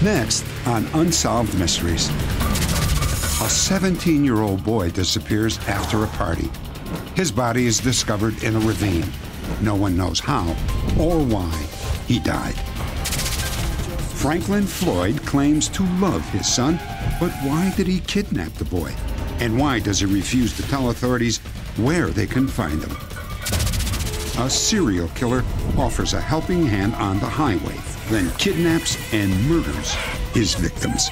Next on Unsolved Mysteries. A 17-year-old boy disappears after a party. His body is discovered in a ravine. No one knows how or why he died. Franklin Floyd claims to love his son, but why did he kidnap the boy? And why does he refuse to tell authorities where they can find him? A serial killer offers a helping hand on the highway, then kidnaps and murders his victims.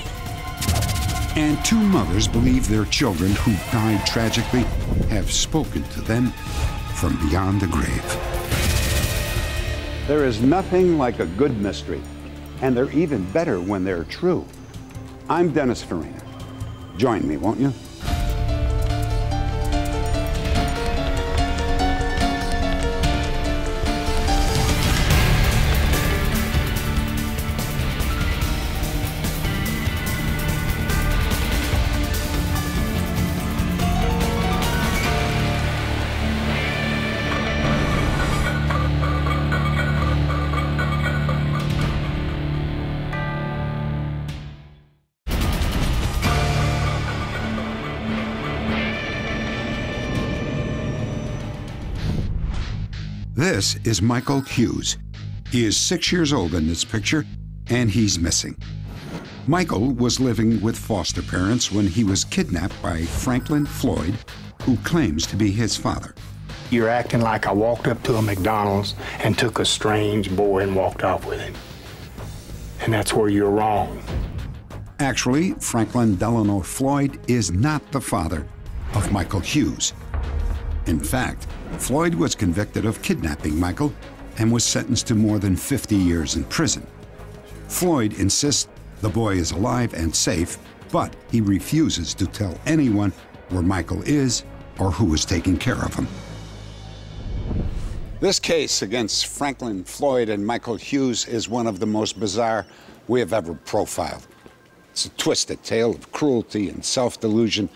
And two mothers believe their children who died tragically have spoken to them from beyond the grave. There is nothing like a good mystery, and they're even better when they're true. I'm Dennis Farina. Join me, won't you? This is Michael Hughes. He is 6 years old in this picture, and he's missing. Michael was living with foster parents when he was kidnapped by Franklin Floyd, who claims to be his father. You're acting like I walked up to a McDonald's and took a strange boy and walked off with him. And that's where you're wrong. Actually, Franklin Delano Floyd is not the father of Michael Hughes. In fact, Floyd was convicted of kidnapping Michael and was sentenced to more than 50 years in prison. Floyd insists the boy is alive and safe, but he refuses to tell anyone where Michael is or who is taking care of him. This case against Franklin Floyd and Michael Hughes is one of the most bizarre we have ever profiled. It's a twisted tale of cruelty and self-delusion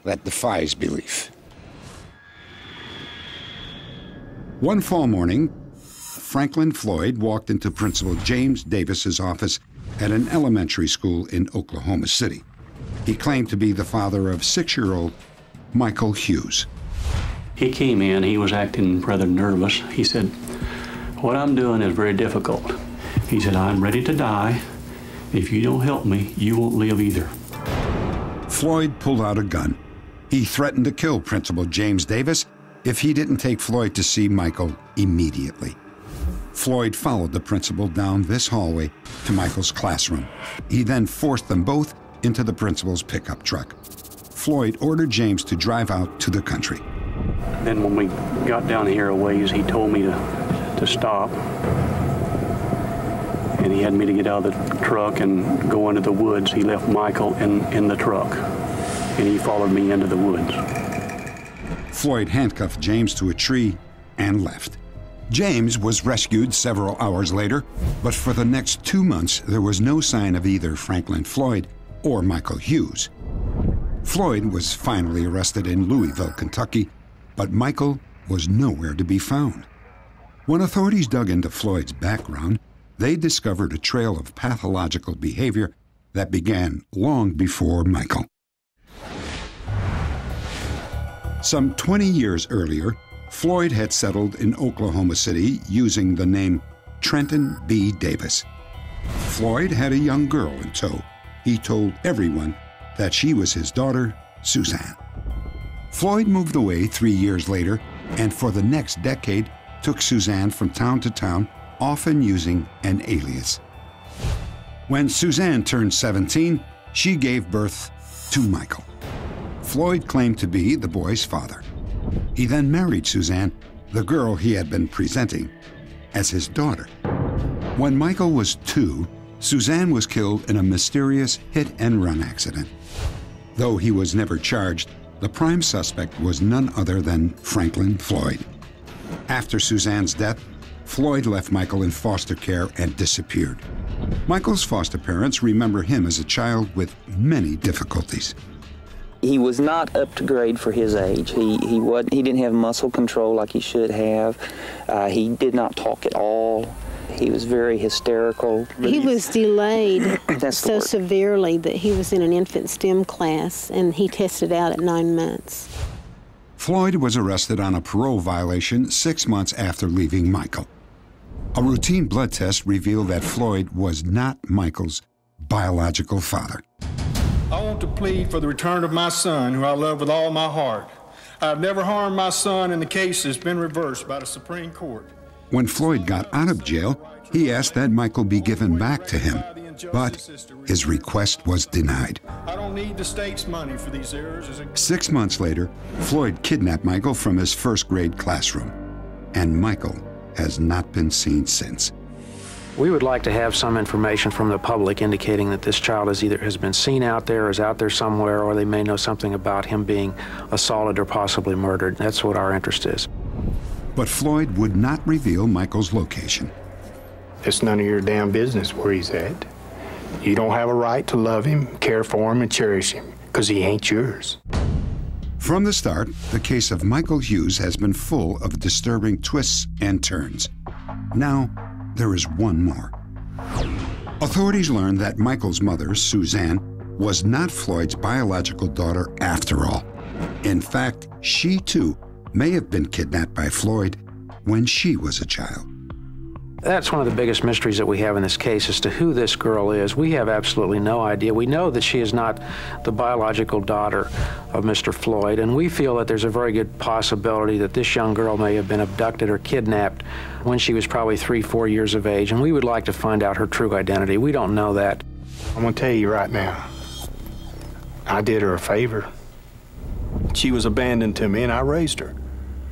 that defies belief. One fall morning, Franklin Floyd walked into Principal James Davis's office at an elementary school in Oklahoma City. He claimed to be the father of 6-year-old Michael Hughes. He came in, he was acting rather nervous. He said, "What I'm doing is very difficult." He said, "I'm ready to die. If you don't help me, you won't live either." Floyd pulled out a gun. He threatened to kill Principal James Davis if he didn't take Floyd to see Michael immediately. Floyd followed the principal down this hallway to Michael's classroom. He then forced them both into the principal's pickup truck. Floyd ordered James to drive out to the country. Then when we got down here a ways, he told me to stop. And he had me to get out of the truck and go into the woods. He left Michael in the truck, and he followed me into the woods. Floyd handcuffed James to a tree and left. James was rescued several hours later, but for the next 2 months, there was no sign of either Franklin Floyd or Michael Hughes. Floyd was finally arrested in Louisville, Kentucky, but Michael was nowhere to be found. When authorities dug into Floyd's background, they discovered a trail of pathological behavior that began long before Michael. Some 20 years earlier, Floyd had settled in Oklahoma City using the name Trenton B. Davis. Floyd had a young girl in tow. He told everyone that she was his daughter, Suzanne. Floyd moved away 3 years later, and for the next decade took Suzanne from town to town, often using an alias. When Suzanne turned 17, she gave birth to Michael. Floyd claimed to be the boy's father. He then married Suzanne, the girl he had been presenting as his daughter. When Michael was 2, Suzanne was killed in a mysterious hit-and-run accident. Though he was never charged, the prime suspect was none other than Franklin Floyd. After Suzanne's death, Floyd left Michael in foster care and disappeared. Michael's foster parents remember him as a child with many difficulties. He was not up to grade for his age. He didn't have muscle control like he should have. He did not talk at all. He was very hysterical. He was delayed That's so severely that he was in an infant STEM class, and he tested out at 9 months. Floyd was arrested on a parole violation 6 months after leaving Michael. A routine blood test revealed that Floyd was not Michael's biological father. I want to plead for the return of my son, who I love with all my heart. I have never harmed my son, and the case has been reversed by the Supreme Court. When Floyd got out of jail, he asked that Michael be given back to him, but his request was denied. I don't need the state's money for these errors. 6 months later, Floyd kidnapped Michael from his first-grade classroom, and Michael has not been seen since. We would like to have some information from the public indicating that this child has been seen out there, is out there somewhere, or they may know something about him being assaulted or possibly murdered. That's what our interest is. But Floyd would not reveal Michael's location. It's none of your damn business where he's at. You don't have a right to love him, care for him, and cherish him, because he ain't yours. From the start, the case of Michael Hughes has been full of disturbing twists and turns. Now, there is one more. Authorities learned that Michael's mother, Suzanne, was not Floyd's biological daughter after all. In fact, she too may have been kidnapped by Floyd when she was a child. That's one of the biggest mysteries that we have in this case as to who this girl is. We have absolutely no idea. We know that she is not the biological daughter of Mr. Floyd, and we feel that there's a very good possibility that this young girl may have been abducted or kidnapped when she was probably 3-4 years of age, and we would like to find out her true identity. We don't know that. I'm gonna tell you right now, I did her a favor. She was abandoned to me, and I raised her.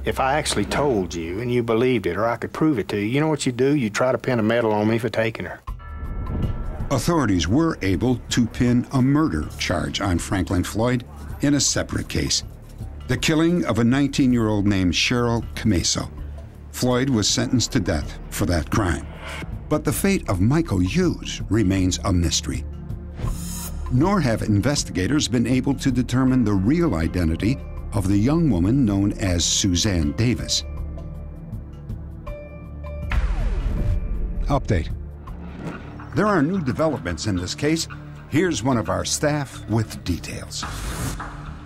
If I actually told you and you believed it, or I could prove it to you, you know what you'd do? You'd try to pin a medal on me for taking her. Authorities were able to pin a murder charge on Franklin Floyd in a separate case, the killing of a 19-year-old named Cheryl Cameso. Floyd was sentenced to death for that crime. But the fate of Michael Hughes remains a mystery. Nor have investigators been able to determine the real identity of the young woman known as Suzanne Davis. Update. There are new developments in this case. Here's one of our staff with details.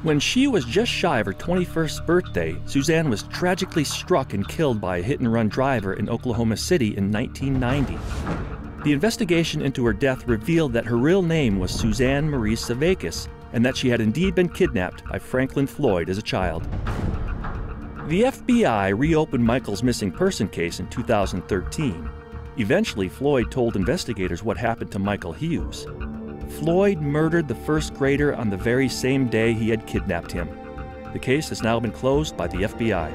When she was just shy of her 21st birthday, Suzanne was tragically struck and killed by a hit-and-run driver in Oklahoma City in 1990. The investigation into her death revealed that her real name was Suzanne Marie Savakis, and that she had indeed been kidnapped by Franklin Floyd as a child. The FBI reopened Michael's missing person case in 2013. Eventually, Floyd told investigators what happened to Michael Hughes. Floyd murdered the first grader on the very same day he had kidnapped him. The case has now been closed by the FBI.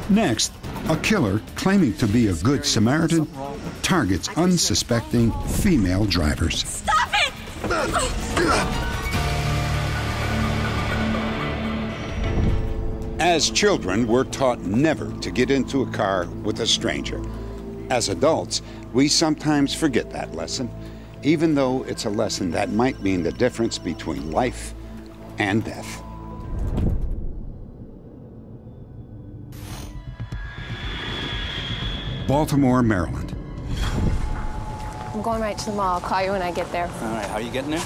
Next, a killer claiming to be a good Samaritan targets unsuspecting female drivers. Stop it! As children, we're taught never to get into a car with a stranger. As adults, we sometimes forget that lesson, even though it's a lesson that might mean the difference between life and death. Baltimore, Maryland. I'm going right to the mall. I'll call you when I get there. All right, how are you getting there?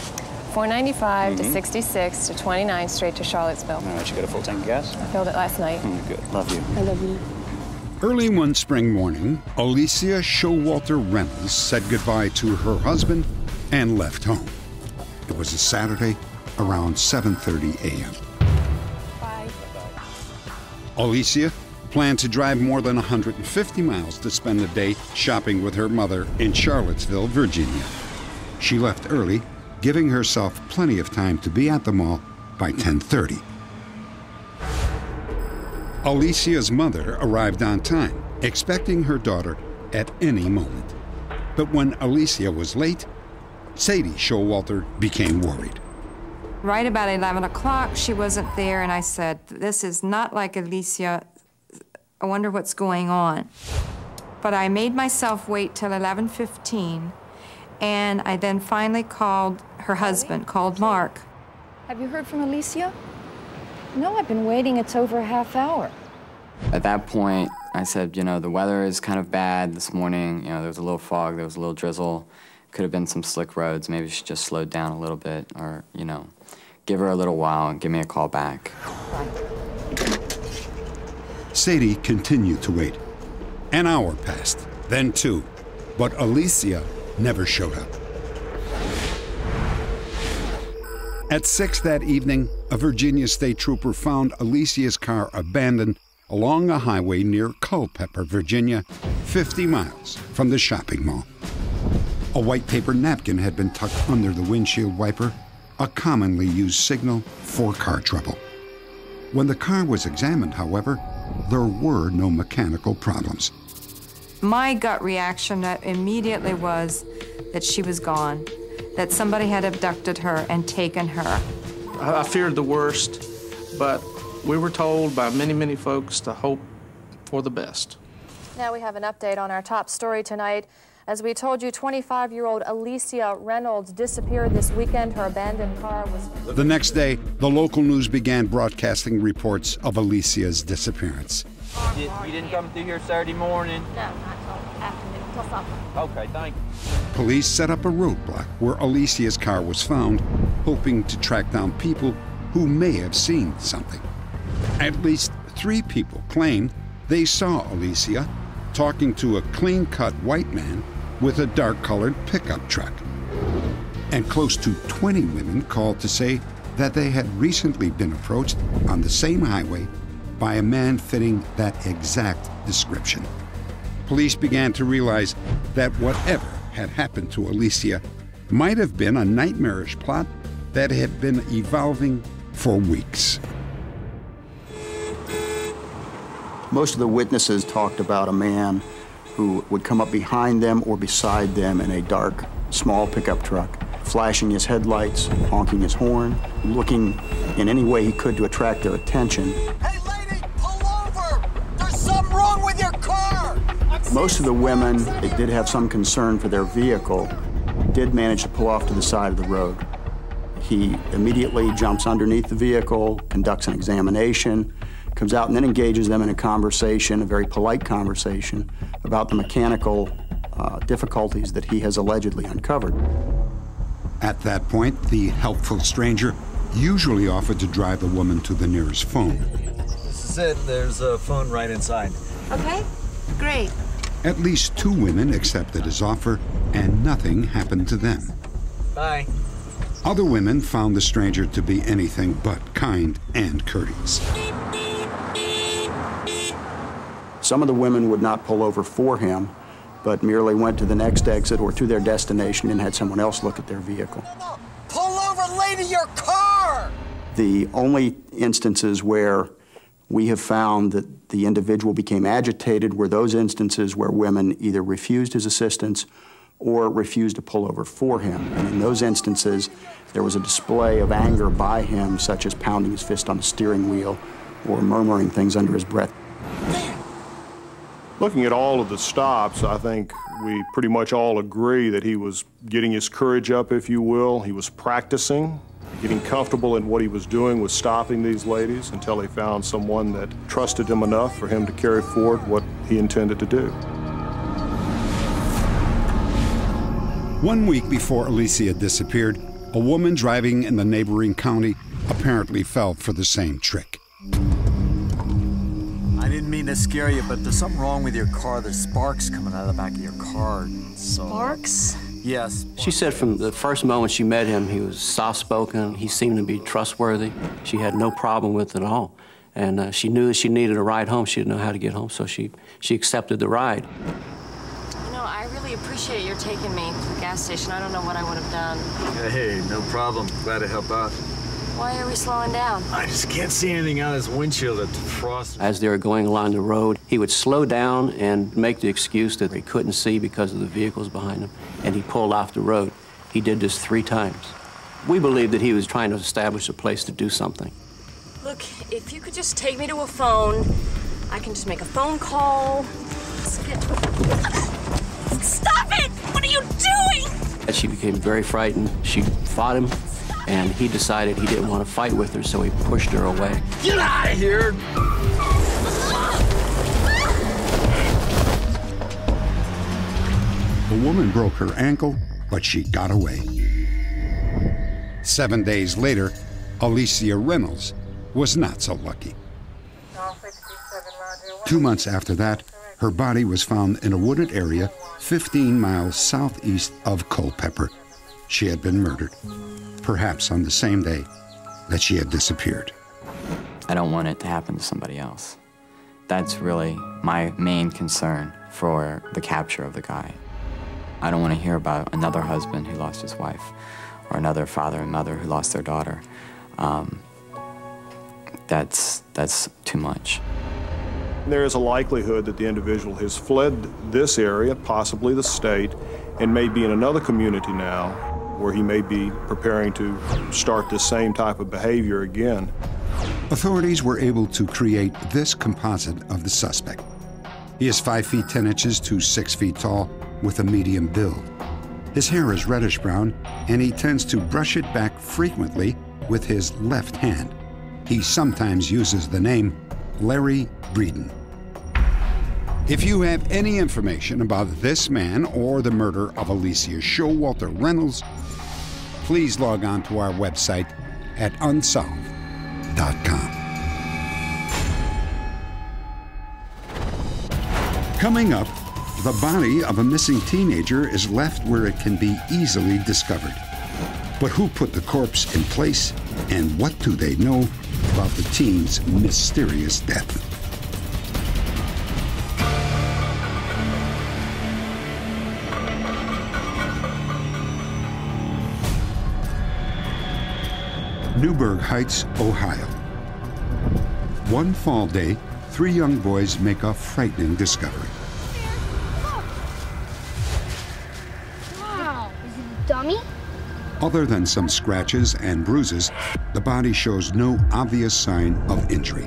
495 to 66 to 29 straight to Charlottesville. All right, you got a full tank of gas? I filled it last night. Good, love you. I love you. Early one spring morning, Alicia Showalter Reynolds said goodbye to her husband and left home. It was a Saturday around 7:30 a.m. Bye. Alicia planned to drive more than 150 miles to spend the day shopping with her mother in Charlottesville, Virginia. She left early, giving herself plenty of time to be at the mall by 10:30. Alicia's mother arrived on time, expecting her daughter at any moment. But when Alicia was late, Sadie Showalter became worried. Right about 11 o'clock, she wasn't there, and I said, "This is not like Alicia. I wonder what's going on." But I made myself wait till 11:15, and I then finally called her husband, called Mark. Have you heard from Alicia? No, I've been waiting. It's over a half hour. At that point, I said, you know, the weather is kind of bad this morning. You know, there was a little fog, there was a little drizzle. Could have been some slick roads. Maybe she just slowed down a little bit, or, you know, give her a little while and give me a call back. Sadie continued to wait. An hour passed, then 2, but Alicia never showed up. At 6 that evening, a Virginia state trooper found Alicia's car abandoned along a highway near Culpeper, Virginia, 50 miles from the shopping mall. A white paper napkin had been tucked under the windshield wiper, a commonly used signal for car trouble. When the car was examined, however, there were no mechanical problems. My gut reaction immediately was that she was gone, that somebody had abducted her and taken her. I feared the worst, but we were told by many, many folks to hope for the best. Now we have an update on our top story tonight. As we told you, 25-year-old Alicia Reynolds disappeared this weekend. Her abandoned car was... The next day, the local news began broadcasting reports of Alicia's disappearance. You didn't come through here Saturday morning? No, not till afternoon, till supper. Okay, thank you. Police set up a roadblock where Alicia's car was found, hoping to track down people who may have seen something. At least 3 people claimed they saw Alicia talking to a clean-cut white man with a dark-colored pickup truck. And close to 20 women called to say that they had recently been approached on the same highway by a man fitting that exact description. Police began to realize that whatever had happened to Alicia might have been a nightmarish plot that had been evolving for weeks. Most of the witnesses talked about a man who would come up behind them or beside them in a dark, small pickup truck, flashing his headlights, honking his horn, looking in any way he could to attract their attention. Hey, lady, pull over! There's something wrong with your car! Most of the women that did have some concern for their vehicle did manage to pull off to the side of the road. He immediately jumps underneath the vehicle, conducts an examination, comes out and then engages them in a conversation, a very polite conversation, about the mechanical difficulties that he has allegedly uncovered. At that point, the helpful stranger usually offered to drive the woman to the nearest phone. This is it. There's a phone right inside. Okay, great. At least 2 women accepted his offer, and nothing happened to them. Bye. Other women found the stranger to be anything but kind and courteous. Some of the women would not pull over for him, but merely went to the next exit or to their destination and had someone else look at their vehicle. Pull over, lady, your car! The only instances where we have found that the individual became agitated were those instances where women either refused his assistance or refused to pull over for him. And in those instances, there was a display of anger by him, such as pounding his fist on the steering wheel or murmuring things under his breath. Looking at all of the stops, I think we pretty much all agree that he was getting his courage up, if you will. He was practicing, getting comfortable in what he was doing with stopping these ladies until he found someone that trusted him enough for him to carry forward what he intended to do. 1 week before Alicia disappeared, a woman driving in the neighboring county apparently fell for the same trick. I didn't mean to scare you, but there's something wrong with your car. There's sparks coming out of the back of your car. So, Sparks? Yes. She said from the first moment she met him, he was soft-spoken. He seemed to be trustworthy. She had no problem with it at all. And she knew that she needed a ride home. She didn't know how to get home, so she accepted the ride. You know, I really appreciate your taking me to the gas station. I don't know what I would have done. Hey, no problem. Glad to help out. Why are we slowing down? I just can't see anything out of this windshield that's frosted. As they were going along the road, he would slow down and make the excuse that he couldn't see because of the vehicles behind him, and he pulled off the road. He did this 3 times. We believe that he was trying to establish a place to do something. Look, if you could just take me to a phone, I can just make a phone call. Stop it! What are you doing? She became very frightened. She fought him, and he decided he didn't want to fight with her, so he pushed her away. Get out of here! woman broke her ankle, but she got away. 7 days later, Alicia Reynolds was not so lucky. 2 months after that, her body was found in a wooded area 15 miles southeast of Culpeper. She had been murdered, perhaps on the same day that she had disappeared. I don't want it to happen to somebody else. That's really my main concern for the capture of the guy. I don't want to hear about another husband who lost his wife, or another father and mother who lost their daughter. That's too much. There is a likelihood that the individual has fled this area, possibly the state, and may be in another community now where he may be preparing to start the same type of behavior again. Authorities were able to create this composite of the suspect. He is 5 feet 10 inches to 6 feet tall with a medium build. His hair is reddish brown, and he tends to brush it back frequently with his left hand. He sometimes uses the name Larry Breeden. If you have any information about this man or the murder of Alicia Showalter Reynolds, please log on to our website at Unsolved.com. Coming up, the body of a missing teenager is left where it can be easily discovered. But who put the corpse in place, and what do they know about the teen's mysterious death? Newburgh Heights, Ohio. One fall day, 3 young boys make a frightening discovery. Wow, is it a dummy? Other than some scratches and bruises, the body shows no obvious sign of injury.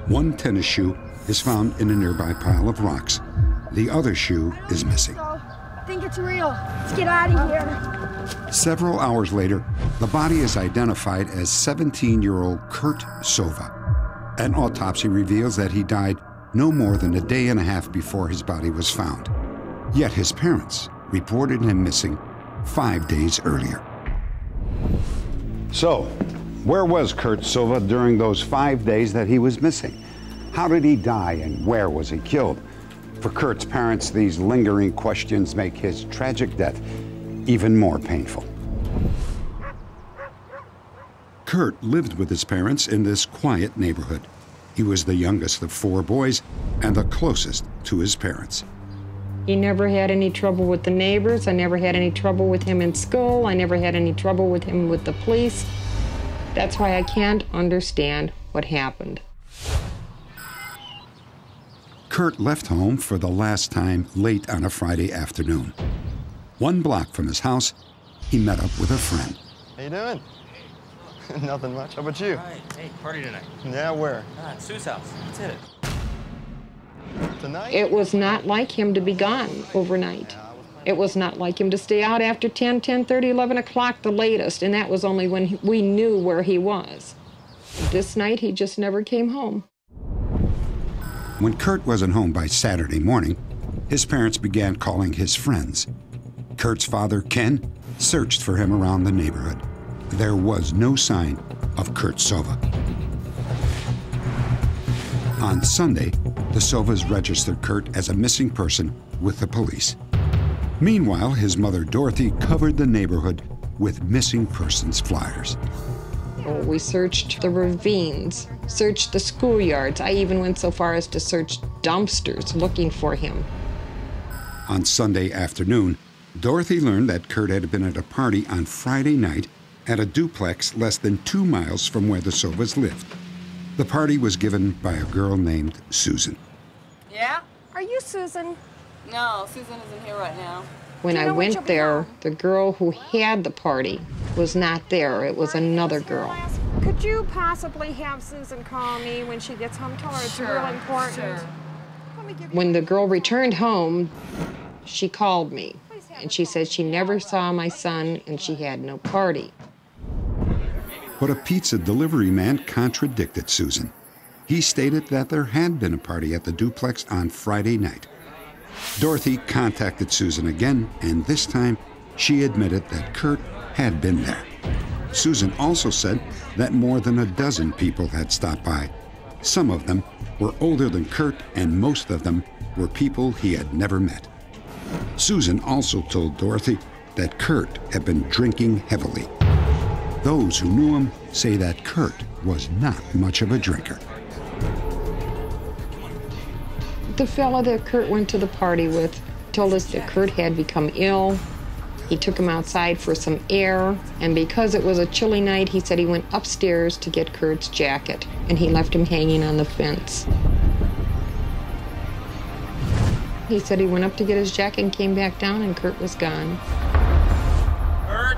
One tennis shoe is found in a nearby pile of rocks. The other shoe is missing. I think it's real. Let's get out of here. Several hours later, the body is identified as 17-year-old Kurt Sova. An autopsy reveals that he died no more than a day and a half before his body was found. Yet his parents reported him missing 5 days earlier. So, where was Kurt Sova during those 5 days that he was missing? How did he die, and where was he killed? For Kurt's parents, these lingering questions make his tragic death even more painful. Kurt lived with his parents in this quiet neighborhood. He was the youngest of 4 boys and the closest to his parents. He never had any trouble with the neighbors. I never had any trouble with him in school. I never had any trouble with him with the police. That's why I can't understand what happened. Kurt left home for the last time late on a Friday afternoon. 1 block from his house, he met up with a friend. How you doing? Nothing much. How about you? All right. Hey, party tonight. Yeah, where? At Sue's house. Let's hit it. Tonight? It was not like him to be gone overnight. It was not like him to stay out after 10, 10:30, 11 o'clock the latest, and that was only when we knew where he was. This night, he just never came home. When Kurt wasn't home by Saturday morning, his parents began calling his friends. Kurt's father, Ken, searched for him around the neighborhood. There was no sign of Kurt Sova. On Sunday, the Sovas registered Kurt as a missing person with the police. Meanwhile, his mother, Dorothy, covered the neighborhood with missing persons flyers. We searched the ravines, searched the schoolyards. I even went so far as to search dumpsters looking for him. On Sunday afternoon, Dorothy learned that Kurt had been at a party on Friday night at a duplex less than 2 miles from where the Sovas lived. The party was given by a girl named Susan. Yeah? Are you Susan? No, Susan isn't here right now. When I went there, the girl who had the party was not there. It was another girl. Could you possibly have Susan call me when she gets home? Tell her it's real important. Sure. When the girl returned home, she called me, and she said she never saw my son and she had no party. But a pizza delivery man contradicted Susan. He stated that there had been a party at the duplex on Friday night. Dorothy contacted Susan again, and this time she admitted that Kurt had been there. Susan also said that more than a dozen people had stopped by. Some of them were older than Kurt, and most of them were people he had never met. Susan also told Dorothy that Kurt had been drinking heavily. Those who knew him say that Kurt was not much of a drinker. The fella that Kurt went to the party with told us that Kurt had become ill. He took him outside for some air, and because it was a chilly night, he said he went upstairs to get Kurt's jacket, and he left him hanging on the fence. He said he went up to get his jacket and came back down, and Kurt was gone. Kurt?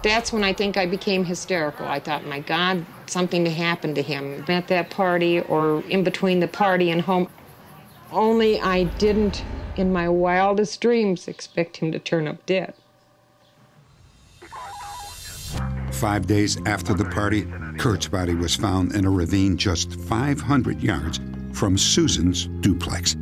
That's when I think I became hysterical. I thought, my God, something happened to him at that party or in between the party and home. Only I didn't, in my wildest dreams, expect him to turn up dead. 5 days after the party, Kurt's body was found in a ravine just 500 yards from Susan's duplex.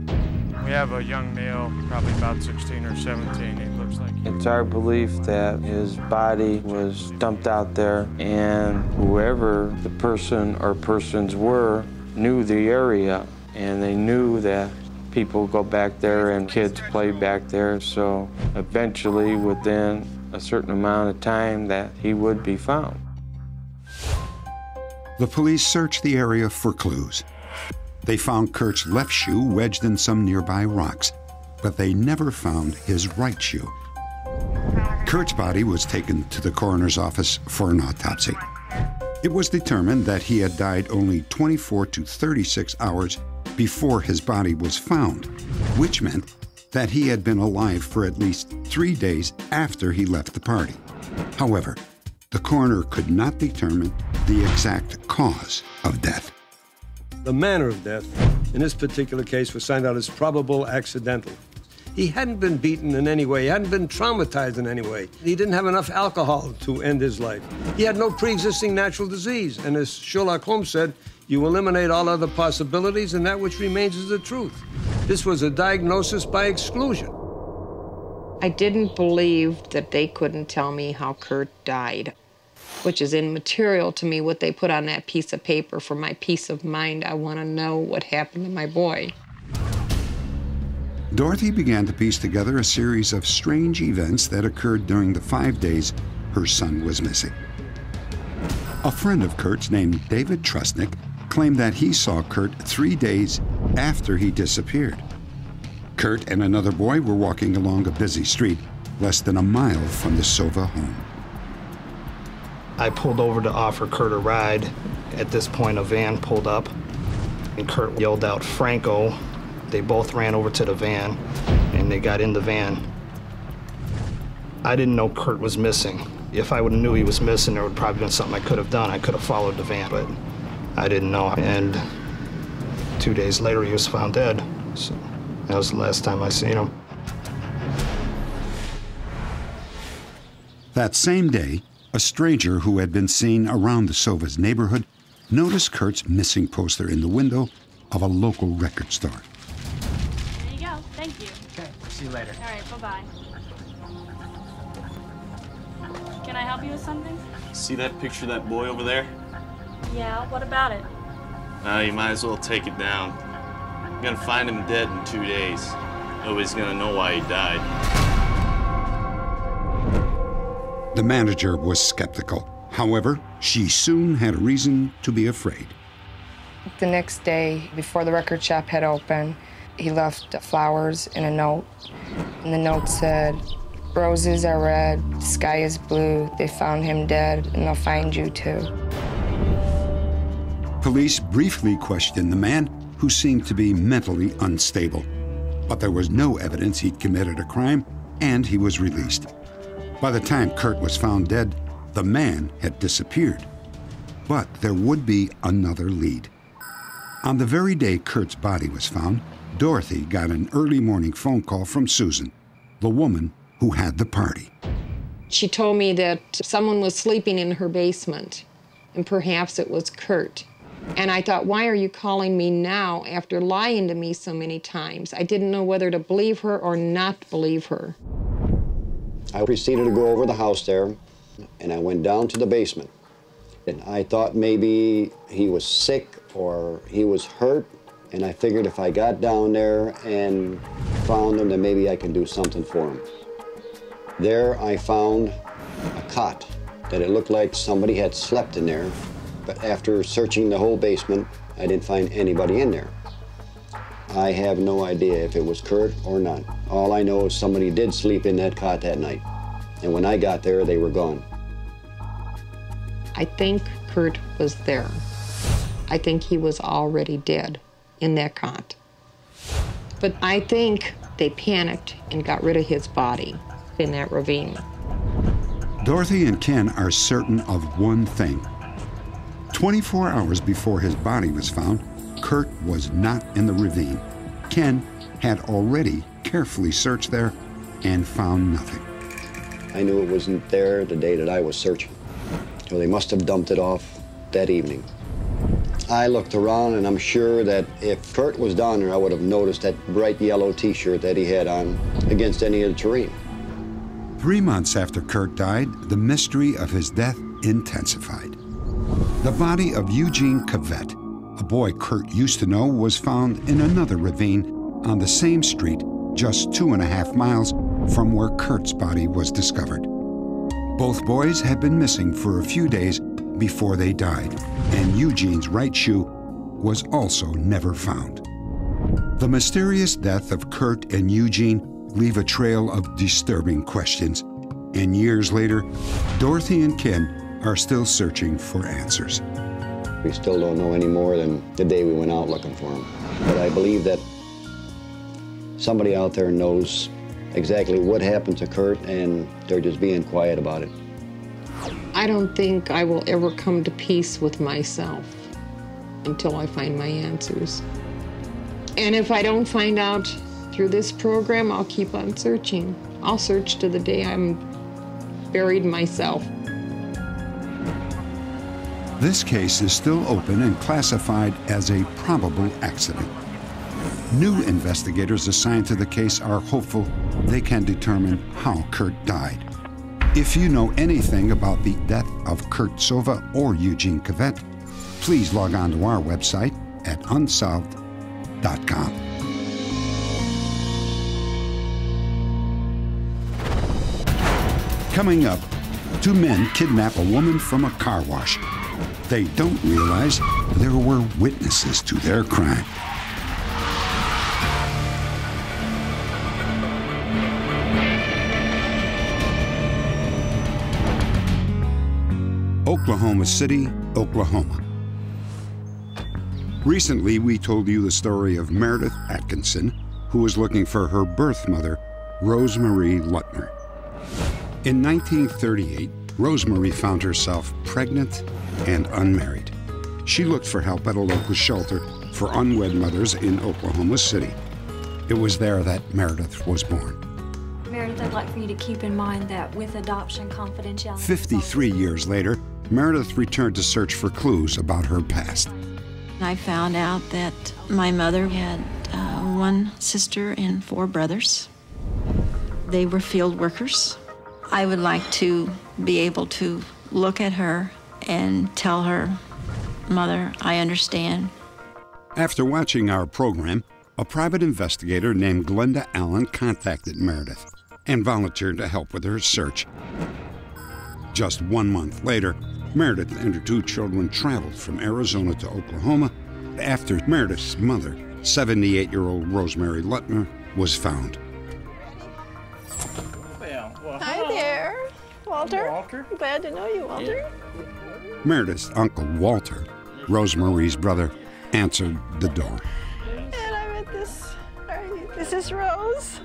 We have a young male, probably about 16 or 17, it looks like. It's our belief that his body was dumped out there, and whoever the person or persons were knew the area, and they knew that people go back there and kids play back there, so eventually within a certain amount of time that he would be found. The police searched the area for clues. They found Kurt's left shoe wedged in some nearby rocks, but they never found his right shoe. Kurt's body was taken to the coroner's office for an autopsy. It was determined that he had died only 24 to 36 hours before his body was found, which meant that he had been alive for at least 3 days after he left the party. However, the coroner could not determine the exact cause of death. The manner of death in this particular case was signed out as probable accidental. He hadn't been beaten in any way. He hadn't been traumatized in any way. He didn't have enough alcohol to end his life. He had no pre-existing natural disease. And as Sherlock Holmes said, you eliminate all other possibilities, and that which remains is the truth. This was a diagnosis by exclusion. I didn't believe that they couldn't tell me how Kurt died, which is immaterial to me what they put on that piece of paper. For my peace of mind, I want to know what happened to my boy. Dorothy began to piece together a series of strange events that occurred during the 5 days her son was missing. A friend of Kurt's named David Trusnick claimed that he saw Kurt 3 days after he disappeared. Kurt and another boy were walking along a busy street less than a mile from the Sova home. I pulled over to offer Kurt a ride. At this point, a van pulled up, and Kurt yelled out, "Franco." They both ran over to the van, and they got in the van. I didn't know Kurt was missing. If I would have knew he was missing, there would probably been something I could have done. I could have followed the van, but I didn't know. And 2 days later, he was found dead. So that was the last time I seen him. That same day, a stranger who had been seen around the Sova's neighborhood noticed Kurt's missing poster in the window of a local record store. There you go. Thank you. Okay, see you later. All right, bye-bye. Can I help you with something? See that picture of that boy over there? Yeah, what about it? You might as well take it down. You're gonna find him dead in 2 days. Nobody's gonna know why he died. The manager was skeptical. However, she soon had a reason to be afraid. The next day, before the record shop had opened, he left flowers and a note. And the note said, "Roses are red, sky is blue. They found him dead, and they'll find you too." Police briefly questioned the man, who seemed to be mentally unstable. But there was no evidence he'd committed a crime, and he was released. By the time Kurt was found dead, the man had disappeared. But there would be another lead. On the very day Kurt's body was found, Dorothy got an early morning phone call from Susan, the woman who had the party. She told me that someone was sleeping in her basement, and perhaps it was Kurt. And I thought, why are you calling me now after lying to me so many times? I didn't know whether to believe her or not believe her. I proceeded to go over the house there, and I went down to the basement. And I thought maybe he was sick or he was hurt, and I figured if I got down there and found him, then maybe I could do something for him. There I found a cot that it looked like somebody had slept in there, but after searching the whole basement, I didn't find anybody in there. I have no idea if it was Kurt or not. All I know is somebody did sleep in that cot that night, and when I got there, they were gone. I think Kurt was there. I think he was already dead in that cot. But I think they panicked and got rid of his body in that ravine. Dorothy and Ken are certain of one thing. 24 hours before his body was found, Kurt was not in the ravine. Ken had already carefully searched there and found nothing. I knew it wasn't there the day that I was searching. So they must have dumped it off that evening. I looked around, and I'm sure that if Kurt was down there, I would have noticed that bright yellow T-shirt that he had on against any of the terrain. 3 months after Kurt died, the mystery of his death intensified. The body of Eugene Cavett, a boy Kurt used to know, was found in another ravine on the same street, just 2.5 miles from where Kurt's body was discovered. Both boys had been missing for a few days before they died, and Eugene's right shoe was also never found. The mysterious death of Kurt and Eugene leave a trail of disturbing questions, and years later, Dorothy and Ken are still searching for answers. We still don't know any more than the day we went out looking for him. But I believe that somebody out there knows exactly what happened to Kurt, and they're just being quiet about it. I don't think I will ever come to peace with myself until I find my answers. And if I don't find out through this program, I'll keep on searching. I'll search to the day I'm buried myself. This case is still open and classified as a probable accident. New investigators assigned to the case are hopeful they can determine how Kurt died. If you know anything about the death of Kurt Sova or Eugene Cavett, please log on to our website at unsolved.com. Coming up, 2 men kidnap a woman from a car wash. They don't realize there were witnesses to their crime. Oklahoma City, Oklahoma. Recently, we told you the story of Meredith Atkinson, who was looking for her birth mother, Rosemarie Lutner. In 1938, Rosemarie found herself pregnant and unmarried. She looked for help at a local shelter for unwed mothers in Oklahoma City. It was there that Meredith was born. Meredith, I'd like for you to keep in mind that with adoption confidentiality... 53 years later, Meredith returned to search for clues about her past. I found out that my mother had 1 sister and 4 brothers. They were field workers. I would like to be able to look at her and tell her, Mother, I understand. After watching our program, a private investigator named Glenda Allen contacted Meredith and volunteered to help with her search. Just 1 month later, Meredith and her 2 children traveled from Arizona to Oklahoma after Meredith's mother, 78-year-old Rosemarie Lutner, was found. Hi there, Walter. Walter. Glad to know you, Walter. Yeah. Meredith's uncle, Walter, Rosemarie's brother, answered the door. And I'm at this. Is this Rose?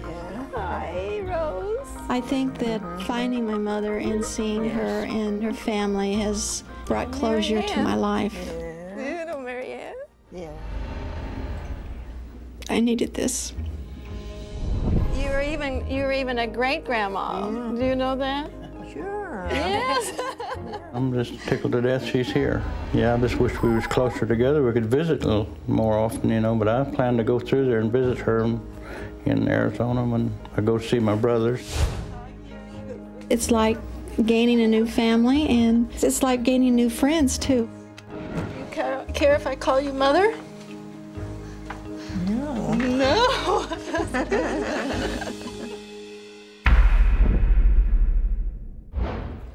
Yeah. Hi, Rose. I think that finding my mother and seeing her and her family has brought closure to my life. Yeah. You know Marianne? Yeah. I needed this. You were even a great grandma. Yeah. Do you know that? Sure. Yes. I'm just tickled to death she's here. Yeah, I just wish we was closer together. We could visit a little more often, you know, but I plan to go through there and visit her in Arizona when I go see my brothers. It's like gaining a new family, and it's like gaining new friends, too. Do you care if I call you Mother? No. No.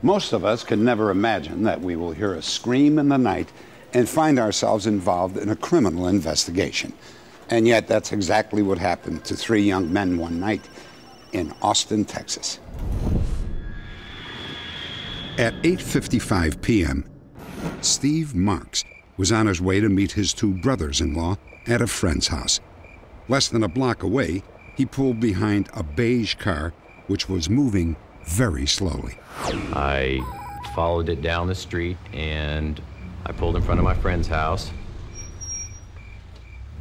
Most of us can never imagine that we will hear a scream in the night and find ourselves involved in a criminal investigation. And yet that's exactly what happened to 3 young men one night in Austin, Texas. At 8:55 p.m., Steve Marks was on his way to meet his 2 brothers-in-law at a friend's house. Less than a block away, he pulled behind a beige car which was moving very slowly. I followed it down the street and I pulled in front of my friend's house.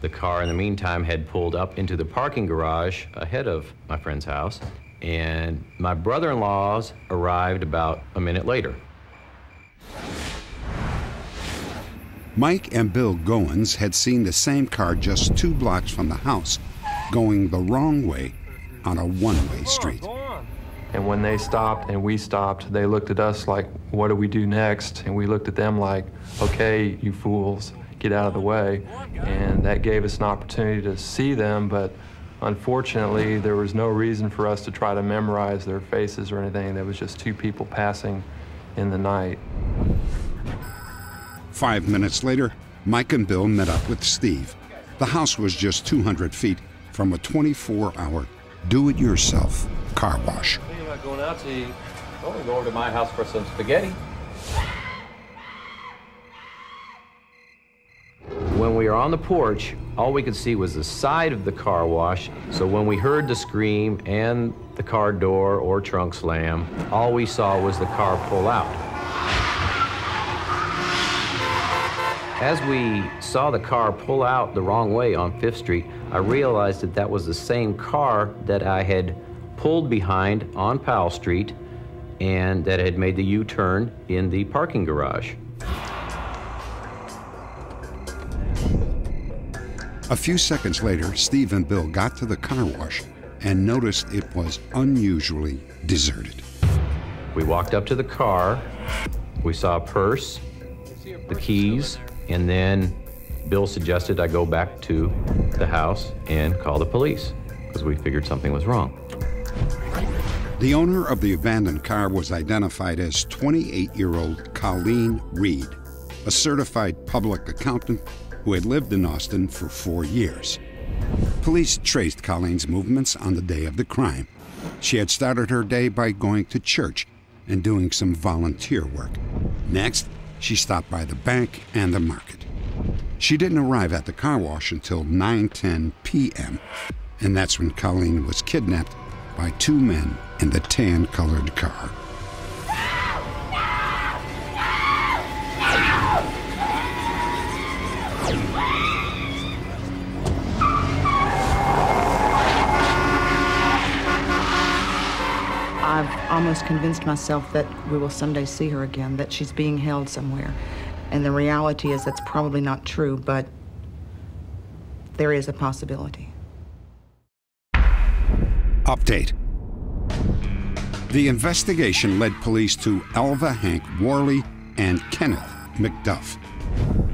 The car, in the meantime, had pulled up into the parking garage ahead of my friend's house, and my brother-in-laws arrived about a minute later. Mike and Bill Goins had seen the same car just 2 blocks from the house, going the wrong way on a one-way street. And when they stopped and we stopped, they looked at us like, what do we do next? And we looked at them like, okay, you fools, get out of the way. And that gave us an opportunity to see them, but unfortunately, there was no reason for us to try to memorize their faces or anything. There was just 2 people passing in the night. 5 minutes later, Mike and Bill met up with Steve. The house was just 200 feet from a 24-hour do-it-yourself car wash. Thinking about going out to eat. I want to go over to my house for some spaghetti. When we were on the porch, all we could see was the side of the car wash. So when we heard the scream and the car door or trunk slam, all we saw was the car pull out. As we saw the car pull out the wrong way on 5th Street, I realized that that was the same car that I had pulled behind on Powell Street and that had made the U-turn in the parking garage. A few seconds later, Steve and Bill got to the car wash and noticed it was unusually deserted. We walked up to the car, we saw a purse, the keys, and then Bill suggested I go back to the house and call the police because we figured something was wrong. The owner of the abandoned car was identified as 28-year-old Colleen Reed, a certified public accountant who had lived in Austin for 4 years. Police traced Colleen's movements on the day of the crime. She had started her day by going to church and doing some volunteer work. Next, she stopped by the bank and the market. She didn't arrive at the car wash until 9:10 p.m., and that's when Colleen was kidnapped by 2 men in the tan-colored car. I've almost convinced myself that we will someday see her again, that she's being held somewhere. And the reality is that's probably not true, but there is a possibility. Update. The investigation led police to Elva Hank Worley and Kenneth McDuff.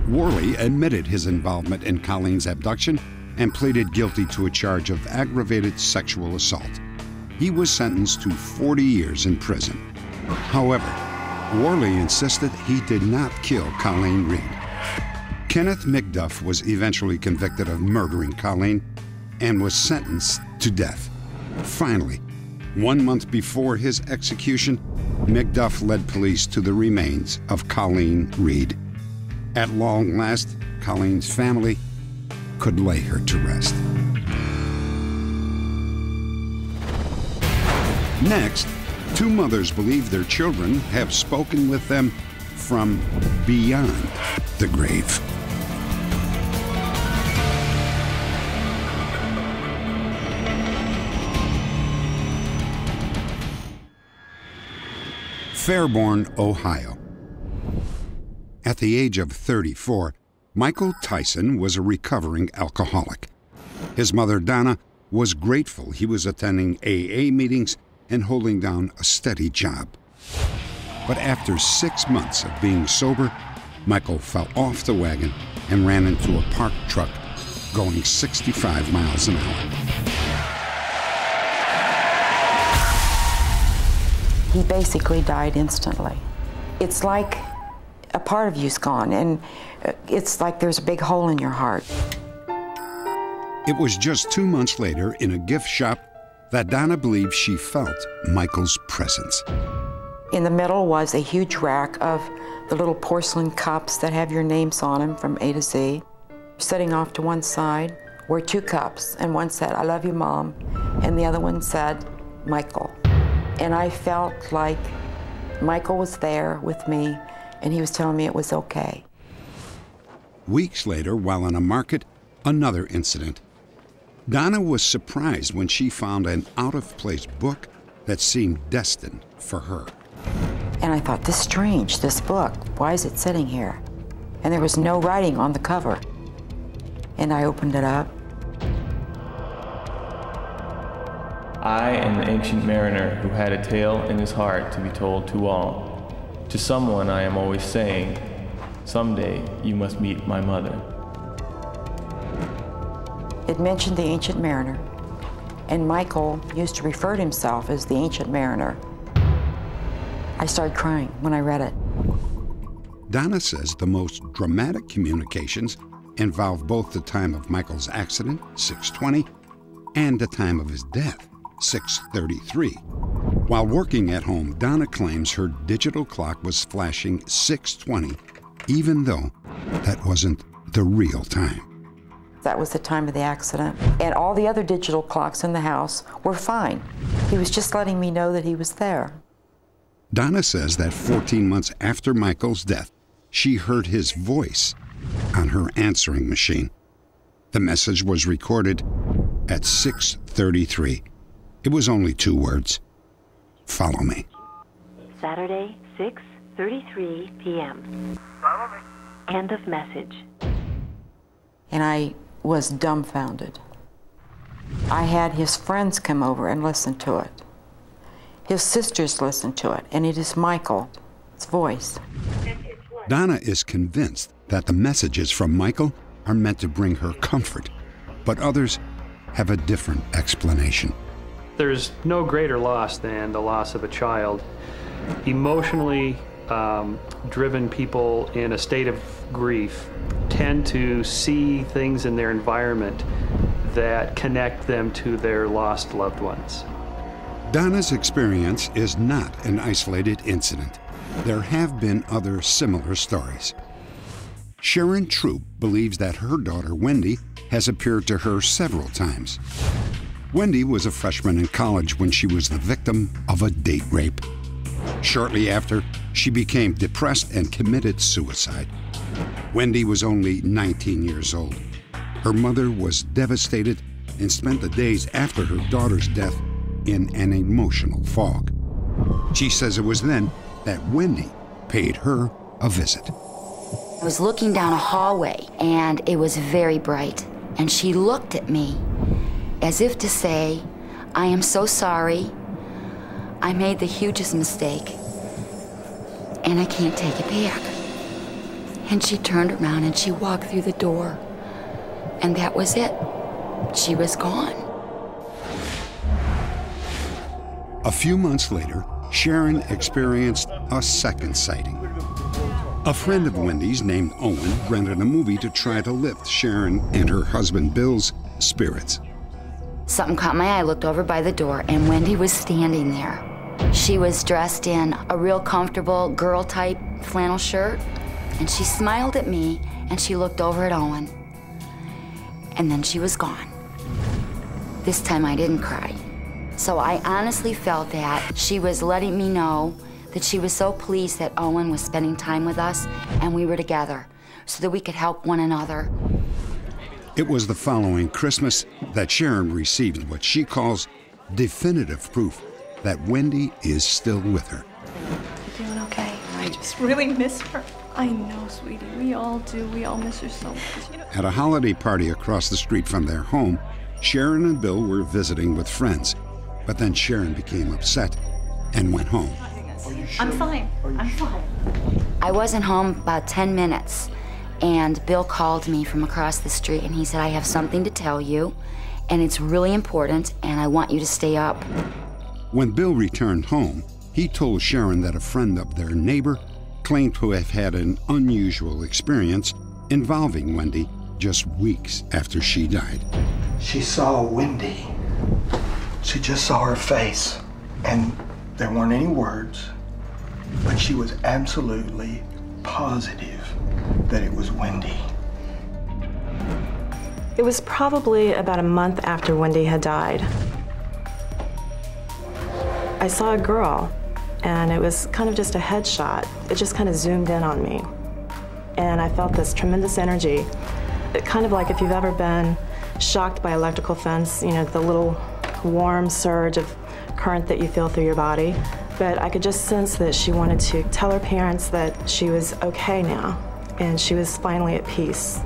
Worley admitted his involvement in Colleen's abduction and pleaded guilty to a charge of aggravated sexual assault. He was sentenced to 40 years in prison. However, Worley insisted he did not kill Colleen Reed. Kenneth McDuff was eventually convicted of murdering Colleen and was sentenced to death. Finally, 1 month before his execution, McDuff led police to the remains of Colleen Reed. At long last, Colleen's family could lay her to rest. Next, 2 mothers believe their children have spoken with them from beyond the grave. Fairborn, Ohio. At the age of 34, Michael Tyson was a recovering alcoholic. His mother, Donna, was grateful he was attending AA meetings and holding down a steady job. But after 6 months of being sober, Michael fell off the wagon and ran into a parked truck going 65 miles an hour. He basically died instantly. It's like a part of you's gone, and it's like there's a big hole in your heart. It was just 2 months later in a gift shop that Donna believed she felt Michael's presence. In the middle was a huge rack of the little porcelain cups that have your names on them from A to Z. Sitting off to one side were 2 cups, and one said, "I love you, Mom," and the other one said, "Michael." And I felt like Michael was there with me, and he was telling me it was okay. Weeks later, while in a market, another incident. Donna was surprised when she found an out-of-place book that seemed destined for her. And I thought, this is strange, this book. Why is it sitting here? And there was no writing on the cover. And I opened it up. I am the ancient mariner who had a tale in his heart to be told to all. To someone I am always saying, someday you must meet my mother. It mentioned the ancient mariner, and Michael used to refer to himself as the ancient mariner. I started crying when I read it. Donna says the most dramatic communications involve both the time of Michael's accident, 6:20, and the time of his death, 6:33. While working at home, Donna claims her digital clock was flashing 6:20, even though that wasn't the real time. That was the time of the accident. And all the other digital clocks in the house were fine. He was just letting me know that he was there. Donna says that 14 months after Michael's death, she heard his voice on her answering machine. The message was recorded at 6:33. It was only 2 words. Follow me. Saturday, 6:33 p.m. Follow me. End of message. And I was dumbfounded. I had his friends come over and listen to it. His sisters listened to it, and it is Michael's voice. Donna is convinced that the messages from Michael are meant to bring her comfort, but others have a different explanation. There's no greater loss than the loss of a child. Emotionally driven people in a state of grief tend to see things in their environment that connect them to their lost loved ones. Donna's experience is not an isolated incident. There have been other similar stories. Sharon Troop believes that her daughter Wendy has appeared to her several times. Wendy was a freshman in college when she was the victim of a date rape. Shortly after, she became depressed and committed suicide. Wendy was only 19 years old. Her mother was devastated and spent the days after her daughter's death in an emotional fog. She says it was then that Wendy paid her a visit. I was looking down a hallway, and it was very bright, and she looked at me as if to say, "I am so sorry. I made the hugest mistake, and I can't take it back." And she turned around and she walked through the door, and that was it. She was gone. A few months later, Sharon experienced a second sighting. A friend of Wendy's named Owen rented a movie to try to lift Sharon and her husband Bill's spirits. Something caught my eye. I looked over by the door, and Wendy was standing there. She was dressed in a real comfortable girl-type flannel shirt, and she smiled at me, and she looked over at Owen. And then she was gone. This time I didn't cry. So I honestly felt that she was letting me know that she was so pleased that Owen was spending time with us and we were together so that we could help one another. It was the following Christmas that Sharon received what she calls definitive proof that Wendy is still with her. Doing okay. I just really miss her. I know, sweetie. We all do. We all miss her so much. At a holiday party across the street from their home, Sharon and Bill were visiting with friends. But then Sharon became upset and went home. I'm fine. I'm fine. I wasn't home about 10 minutes, and Bill called me from across the street, and he said, I have something to tell you, and it's really important, and I want you to stay up. When Bill returned home, he told Sharon that a friend of their neighbor claimed to have had an unusual experience involving Wendy just weeks after she died. She saw Wendy. She just saw her face, and there weren't any words, but she was absolutely positive that it was Wendy. It was probably about a month after Wendy had died. I saw a girl, and it was kind of just a headshot. It just kind of zoomed in on me. And I felt this tremendous energy. Kind of like if you've ever been shocked by electrical fence, you know, the little warm surge of current that you feel through your body. But I could just sense that she wanted to tell her parents that she was okay now, and she was finally at peace.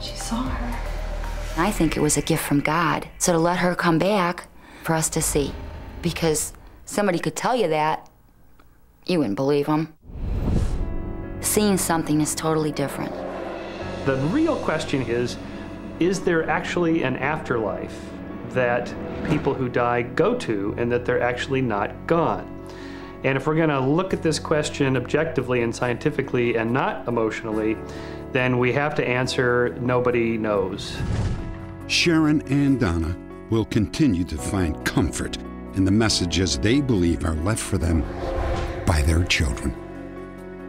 She saw her. I think it was a gift from God. So to let her come back for us to see, because somebody could tell you that, you wouldn't believe them. Seeing something is totally different. The real question is there actually an afterlife that people who die go to and that they're actually not gone? And if we're gonna look at this question objectively and scientifically and not emotionally, then we have to answer nobody knows. Sharon and Donna will continue to find comfort in the messages they believe are left for them by their children.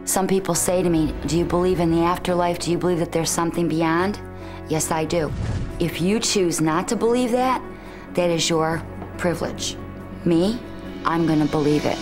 Some people say to me, do you believe in the afterlife? Do you believe that there's something beyond? Yes, I do. If you choose not to believe that, that is your privilege. Me, I'm gonna believe it.